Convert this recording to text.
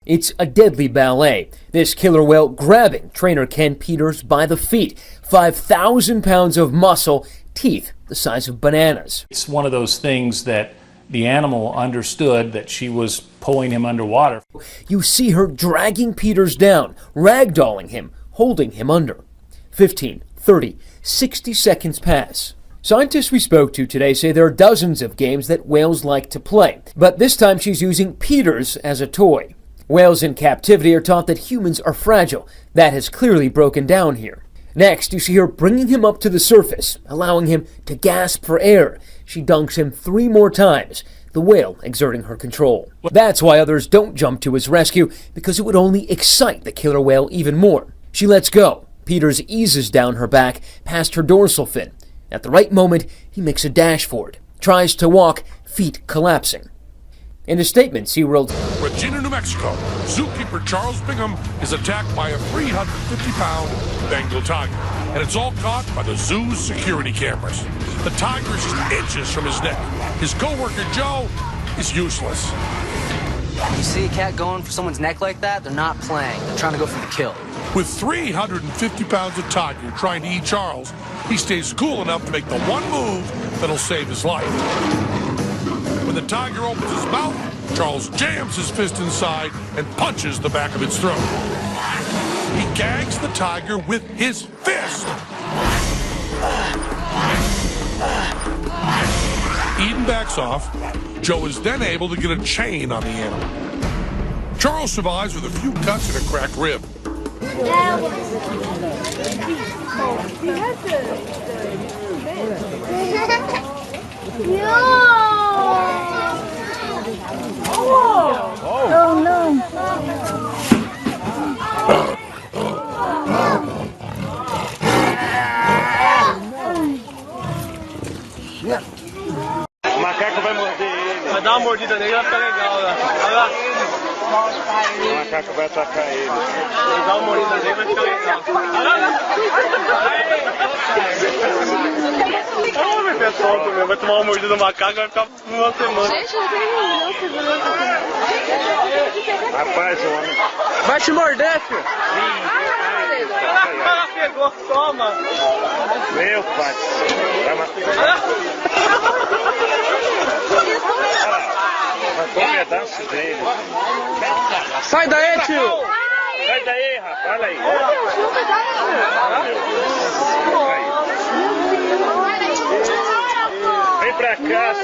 It's a deadly ballet. This killer whale grabbing trainer Ken Peters by the feet. 5,000 pounds of muscle, teeth the size of bananas. It's one of those things that the animal understood that she was pulling him underwater. You see her dragging Peters down, ragdolling him, holding him under. 15, 30, 60 seconds pass. Scientists we spoke to today say there are dozens of games that whales like to play, but this time she's using Peters as a toy. Whales in captivity are taught that humans are fragile. That has clearly broken down here. Next, you see her bringing him up to the surface, allowing him to gasp for air. She dunks him 3 more times, the whale exerting her control. That's why others don't jump to his rescue, because it would only excite the killer whale even more. She lets go. Peters eases down her back, past her dorsal fin. At the right moment, he makes a dash for it, tries to walk, feet collapsing. In a statement, SeaWorld, Regina, New Mexico, zookeeper Charles Bingham is attacked by a 350-pound Bengal tiger, and it's all caught by the zoo's security cameras. The tiger is just inches from his neck. His co-worker Joe is useless. You see a cat going for someone's neck like that, they're not playing. They're trying to go for the kill. With 350 pounds of tiger trying to eat Charles, he stays cool enough to make the one move that'll save his life. When the tiger opens his mouth, Charles jams his fist inside and punches the back of its throat. He gags the tiger with his fist. Eden backs off. Joe is then able to get a chain on the animal. Charles survives with a few cuts and a cracked rib. Oh no. O macaco vai morder ele. Vai dar uma mordida nele e vai ficar legal, né? Vai lá. O macaco vai atacar ele. Vai dar uma mordida nele e vai ficar legal. Vai lá. Vai ser solto mesmo. Vai tomar uma mordida do macaco e vai ficar uma semana. Gente, não tem segurança. Rapaz, o homem. Vai te morder, filho. Ela pegou, toma. Meu pai. Vai um pedaço dele. Sai daí, tio. Sai daí, rapaz. Olha aí. Vem pra cá.